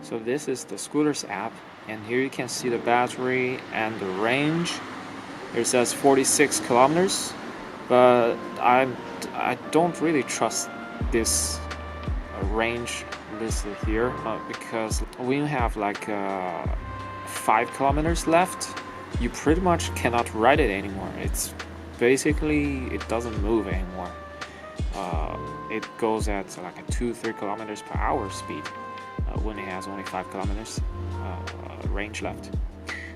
So this is the scooters app, and here you can see the battery and the range. It says 46 kilometers, but I don't really trust this range listed here because when you have like 5 kilometers left, you pretty much cannot ride it anymore. It's basically, it doesn't move anymore. It goes at like a 2-3 kilometers per hour speed when it has only 5 kilometers range left.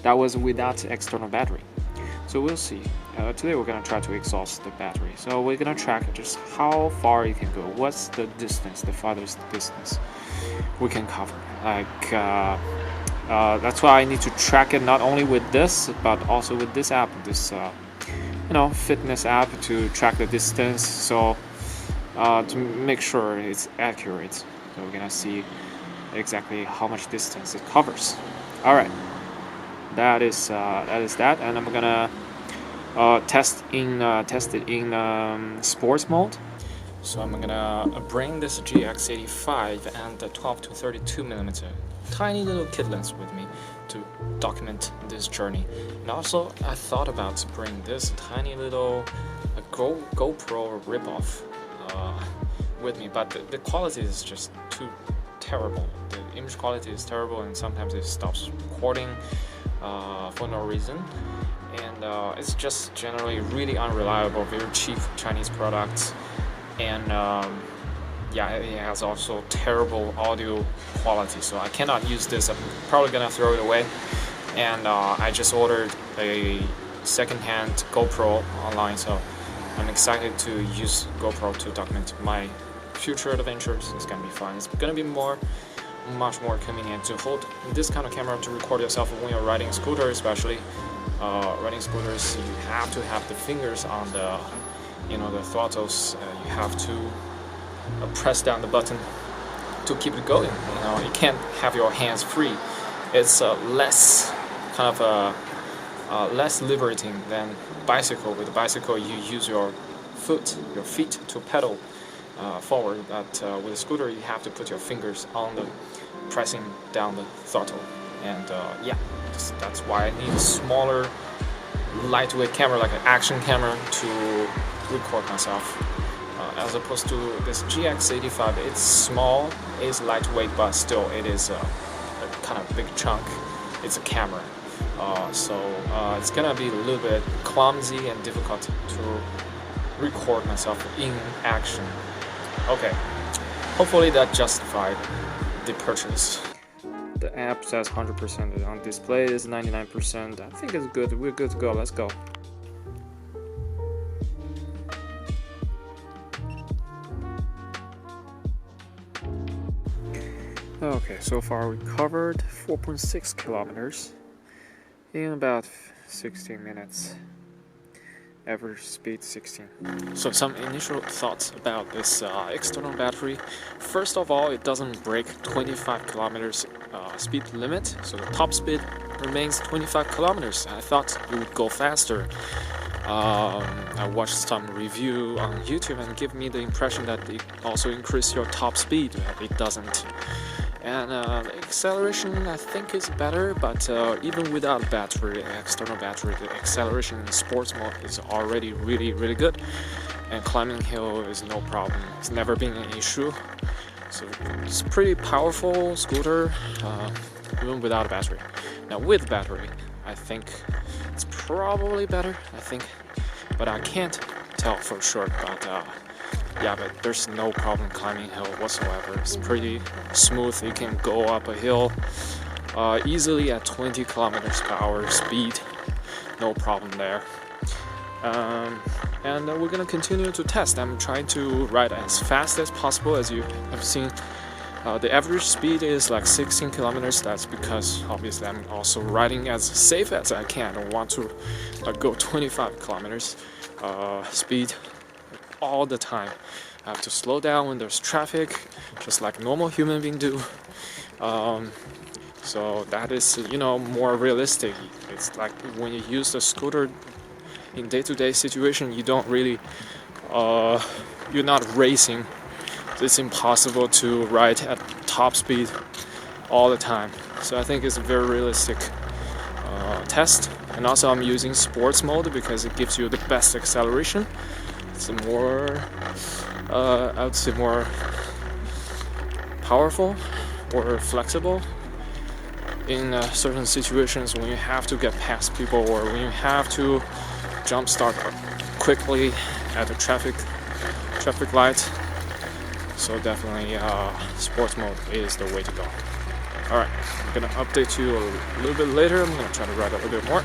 That was without external battery. So we'll see. Today we're gonna try to exhaust the battery. So we're gonna track just how far you can go. What's the distance, the farthest distance we can cover. Like that's why I need to track it not only with this, but also with this app, this fitness app, to track the distance. So to make sure it's accurate. So we're gonna see exactly how much distance it covers. All right, that is that, and I'm gonna test it in sports mode. So I'm gonna bring this GX85 and the 12 to 32 millimeter tiny little kit lens with me to document this journey. And also I thought about to bring this tiny little GoPro ripoff with me, but the quality is just too terrible. The image quality is terrible, and sometimes it stops recording for no reason, and it's just generally really unreliable, very cheap Chinese products, and yeah, it has also terrible audio quality, so I cannot use this. I'm probably gonna throw it away, and I just ordered a second-hand GoPro online, so I'm excited to use GoPro to document my future adventures. It's gonna be fun. It's gonna be much more convenient to hold this kind of camera to record yourself when you're riding a scooter, especially riding scooters. You have to have the fingers on the the throttles. You have to press down the button to keep it going. You can't have your hands free. It's less kind of less liberating than bicycle. With a bicycle, you use your feet to pedal forward, but with a scooter you have to put your fingers on the pressing down the throttle, and yeah, that's why I need a smaller lightweight camera, like an action camera, to record myself, as opposed to this GX85. It's small, it's lightweight, but still it is a kind of big chunk. It's a camera, so it's gonna be a little bit clumsy and difficult to record myself in action. Okay, hopefully that justified the purchase. The app says 100%, on display is 99%. I think it's good. We're good to go. Let's go. Okay, so far we covered 4.6 kilometers in about 16 minutes. Average speed 16. So some initial thoughts about this external battery. First of all, it doesn't break 25 kilometers speed limit, so the top speed remains 25 kilometers. I thought it would go faster. I watched some review on YouTube and give me the impression that it also increased your top speed. It doesn't. And acceleration, I think, is better, but even without battery, external battery, the acceleration in sports mode is already really good, and climbing hill is no problem. It's never been an issue. So it's a pretty powerful scooter, even without a battery. Now with battery, I think it's probably better, but I can't tell for sure. But yeah, but there's no problem climbing hill whatsoever. It's pretty smooth. You can go up a hill easily at 20 kilometers per hour speed. No problem there. And we're gonna continue to test. I'm trying to ride as fast as possible. As you have seen, the average speed is like 16 kilometers. That's because obviously I'm also riding as safe as I can. I don't want to go 25 kilometers speed all the time. I have to slow down when there's traffic, just like normal human beings do. So that is, more realistic. It's like when you use the scooter in day-to-day situation, you don't really, you're not racing. It's impossible to ride at top speed all the time. So I think it's a very realistic test. And also I'm using sports mode because it gives you the best acceleration. It's more, I would say more powerful or flexible in certain situations when you have to get past people or when you have to jump start quickly at a traffic light. So definitely sports mode is the way to go. Alright, I'm gonna update you a little bit later. I'm gonna try to ride a little bit more.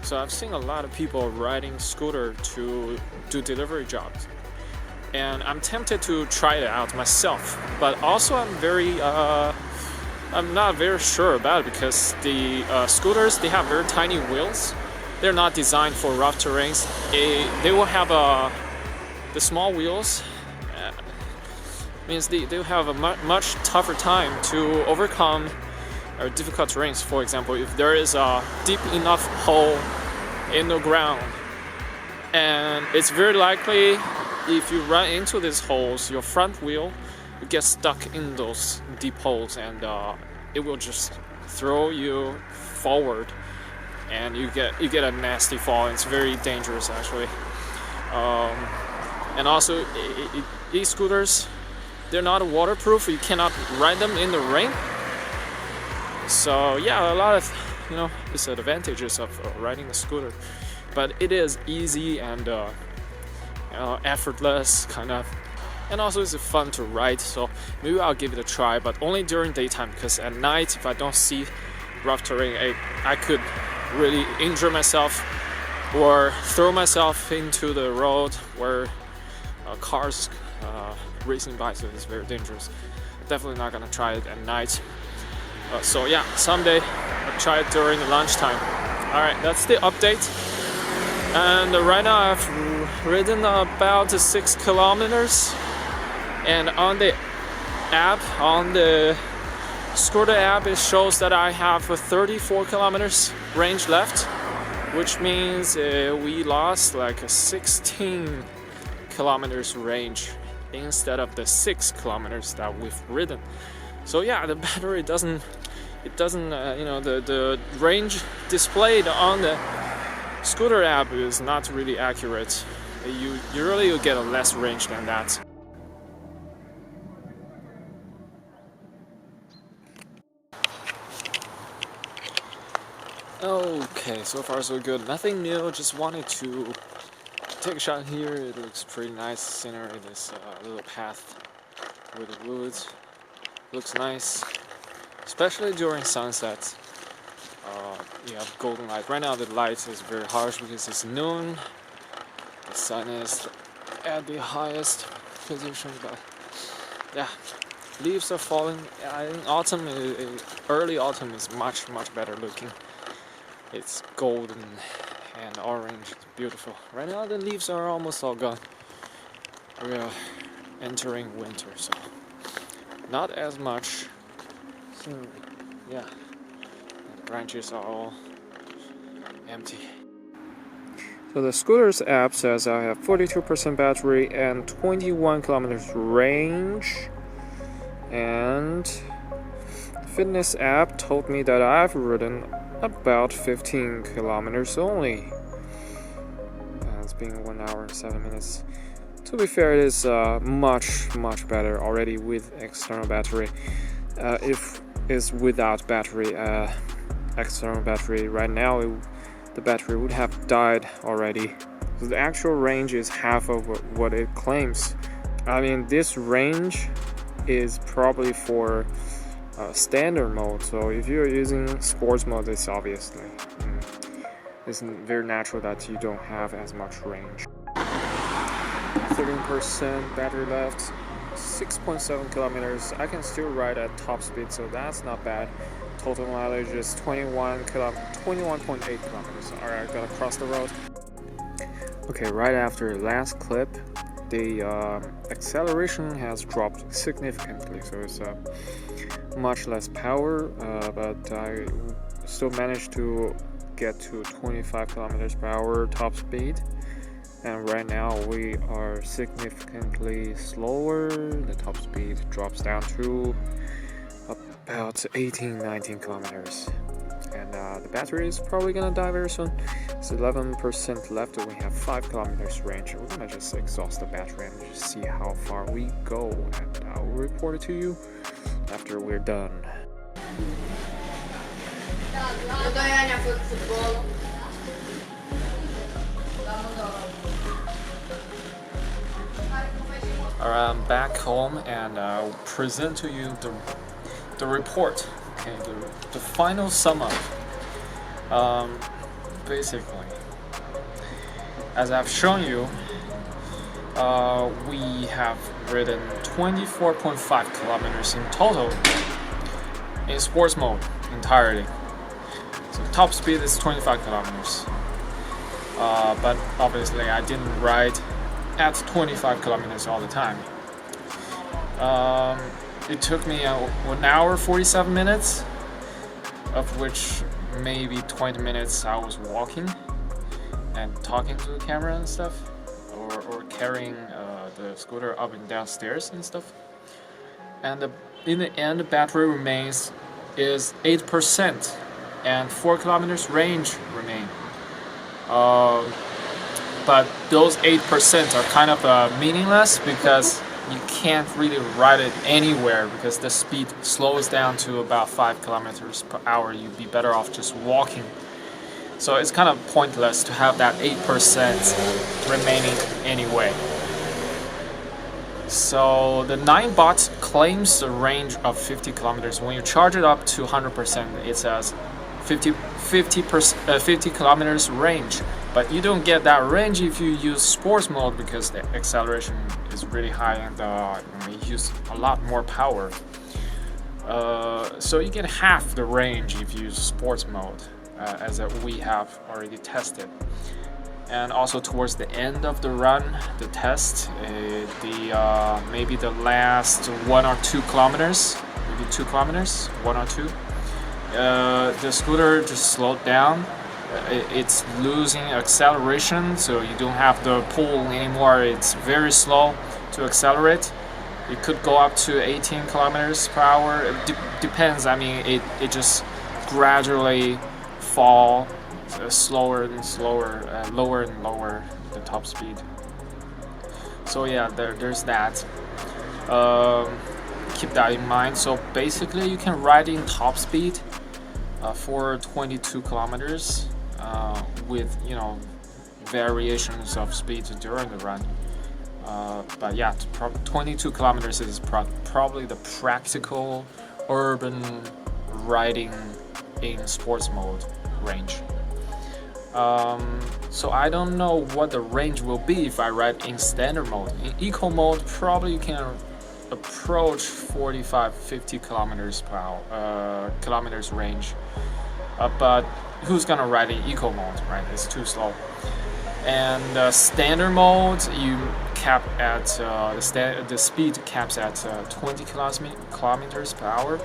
So I've seen a lot of people riding scooter to do delivery jobs, and I'm tempted to try it out myself. But also I'm not very sure about it because the scooters, they have very tiny wheels. They're not designed for rough terrains. They will have the small wheels. Means they will have a much tougher time to overcome difficult terrains. For example, if there is a deep enough hole in the ground, and it's very likely if you run into these holes, your front wheel will get stuck in those deep holes, and it will just throw you forward, and you get a nasty fall. It's very dangerous actually. And also, e-scooters, they're not waterproof. You cannot ride them in the rain. So yeah, a lot of disadvantages of riding a scooter, but it is easy and effortless kind of, and also it's fun to ride. So maybe I'll give it a try, but only during daytime, because at night if I don't see rough terrain, I could really injure myself or throw myself into the road where cars racing by. So it's very dangerous. Definitely not gonna try it at night. So yeah, someday I'll try it during lunchtime. Alright, that's the update. And right now I've ridden about 6 kilometers. And on the app, on the scooter app, it shows that I have 34 kilometers range left, which means we lost like a 16 kilometers range instead of the 6 kilometers that we've ridden. So yeah, the battery doesn't, the range displayed on the scooter app is not really accurate. You get a less range than that. Okay, so far so good. Nothing new, just wanted to take a shot here. It looks pretty nice scenery, this little path with the woods. Looks nice, especially during sunset. You have golden light. Right now the light is very harsh because it's noon. The sun is at the highest position, but yeah, leaves are falling. In autumn, early autumn is much better looking. It's golden and orange. It's beautiful. Right now the leaves are almost all gone. We are entering winter, so not as much. So yeah, the branches are all empty. So the scooter's app says I have 42% battery and 21 kilometers range, and fitness app told me that I've ridden about 15 kilometers only. It's been 1 hour and 7 minutes. To be fair, it is much better already with external battery. If it's without battery, external battery, right now the battery would have died already. So the actual range is half of what it claims. I mean, this range is probably for standard mode. So if you're using sports mode, it's obviously it's very natural that you don't have as much range. 13% battery left, 6.7 kilometers. I can still ride at top speed, so that's not bad. total mileage is 21.8 kilometers. Alright, I gotta cross the road. Okay, right after last clip, the acceleration has dropped significantly, so it's much less power, but I still managed to get to 25 kilometers per hour top speed. And right now we are significantly slower. The top speed drops down to about 18-19 kilometers. And the battery is probably gonna die very soon. It's 11% left and we have 5 kilometers range. We're gonna just exhaust the battery and just see how far we go, and I'll report it to you after we're done. Alright, I'm back home and I'll present to you the report. Okay, the final sum up. Basically, as I've shown you, we have ridden 24.5 kilometers in total in sports mode entirely. So top speed is 25 kilometers. But obviously I didn't ride at 25 kilometers all the time. It took me 1 hour 47 minutes, of which maybe 20 minutes I was walking and talking to the camera and stuff, or carrying the scooter up and down stairs and stuff. And in the end, the battery remains is 8% and 4 kilometers range remain. But those 8% are kind of meaningless because you can't really ride it anywhere because the speed slows down to about 5 kilometers per hour. You'd be better off just walking. So it's kind of pointless to have that 8% remaining anyway. So the Ninebot claims a range of 50 kilometers. When you charge it up to 100%, it says 50 kilometers range. But you don't get that range if you use sports mode because the acceleration is really high and you use a lot more power. So you get half the range if you use sports mode, as we have already tested. And also towards the end of the run, the test, maybe the last 1 or 2 kilometers, maybe 2 kilometers, 1 or 2, the scooter just slowed down. It's losing acceleration, so you don't have the pull anymore. It's very slow to accelerate. It could go up to 18 kilometers per hour. It depends. I mean, it just gradually fall slower and slower, lower and lower the top speed. So yeah, there's that. Keep that in mind. So basically, you can ride in top speed for 22 kilometers with variations of speeds during the run. But yeah, 22 kilometers is probably the practical urban riding in sports mode range. So I don't know what the range will be if I ride in standard mode. In eco mode, probably you can approach 45-50 kilometers per hour, kilometers range. But who's gonna ride in eco mode, right? It's too slow. And standard mode, you cap at the speed caps at 20 kilometers per hour.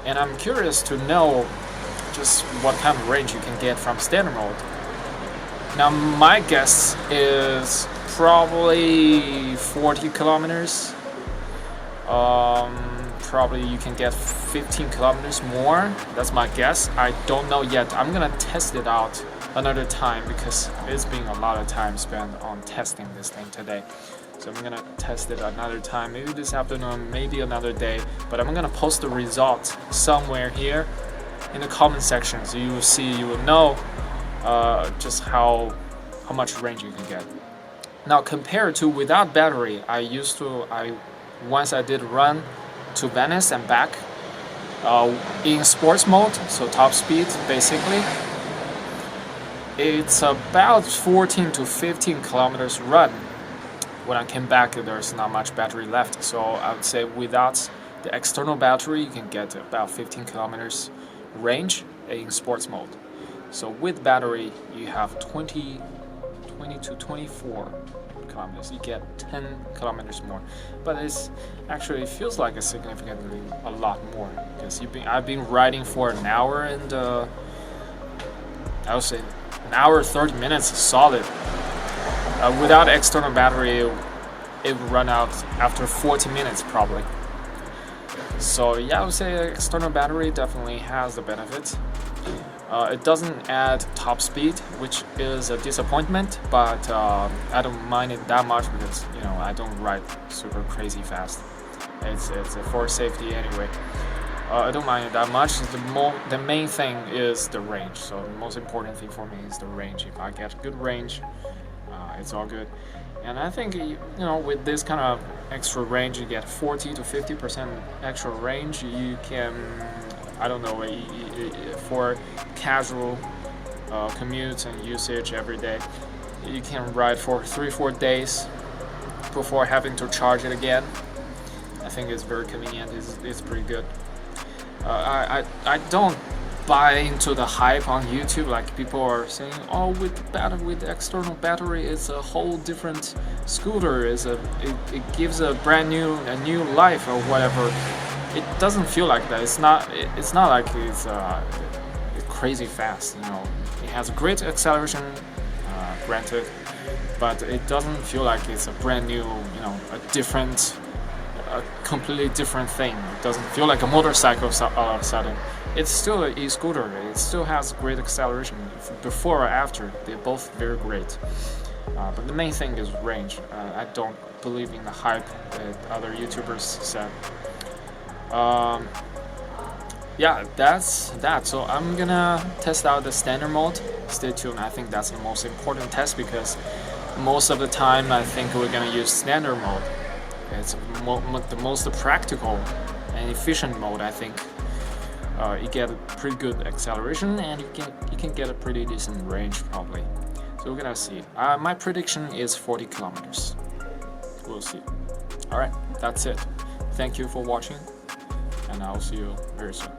And I'm curious to know just what kind of range you can get from standard mode. Now my guess is probably 40 kilometers. Probably you can get 15 kilometers more. That's my guess. I don't know yet. I'm gonna test it out another time because it's been a lot of time spent on testing this thing today. So I'm gonna test it another time, maybe this afternoon, maybe another day. But I'm gonna post the result somewhere here in the comment section, so you will see, you will know just how much range you can get. Now compared to without battery, once I did run to Venice and back in sports mode, so top speed basically, it's about 14 to 15 kilometers run. When I came back, there's not much battery left, so I would say without The external battery, you can get about 15 kilometers range in sports mode. So with battery, you have 20 to 24 kilometers. You get 10 kilometers more, but it's actually feels like significantly a lot more, because I've been riding for an hour and I would say an hour 30 minutes solid. Without external battery, it would run out after 40 minutes probably. So yeah, I would say external battery definitely has the benefits. It doesn't add top speed, which is a disappointment, but I don't mind it that much because I don't ride super crazy fast. It's for safety anyway. I don't mind it that much. The main thing is the range. So the most important thing for me is the range. If I get good range, it's all good. And I think with this kind of extra range, you get 40 to 50% extra range. You can, I don't know, for casual commutes and usage every day, you can ride for 3-4 days before having to charge it again. I think it's very convenient. It's pretty good. I don't buy into the hype on YouTube, like people are saying, oh, with external battery, it's a whole different scooter. It gives a new life or whatever. It doesn't feel like that. It's not like it's crazy fast. It has great acceleration, granted, but it doesn't feel like it's a brand new, a completely different thing. It doesn't feel like a motorcycle all of a sudden. It's still an e-scooter. It still has great acceleration. Before or after, they're both very great. But the main thing is range. I don't believe in the hype that other YouTubers said. Yeah, that's that. So I'm gonna test out the standard mode. Stay tuned. I think that's the most important test, because most of the time I think we're gonna use standard mode. It's the most practical and efficient mode. I think you get a pretty good acceleration, and you can get a pretty decent range probably. So we're gonna see. My prediction is 40 kilometers. We'll see. All right, that's it. Thank you for watching, and I'll see you very soon.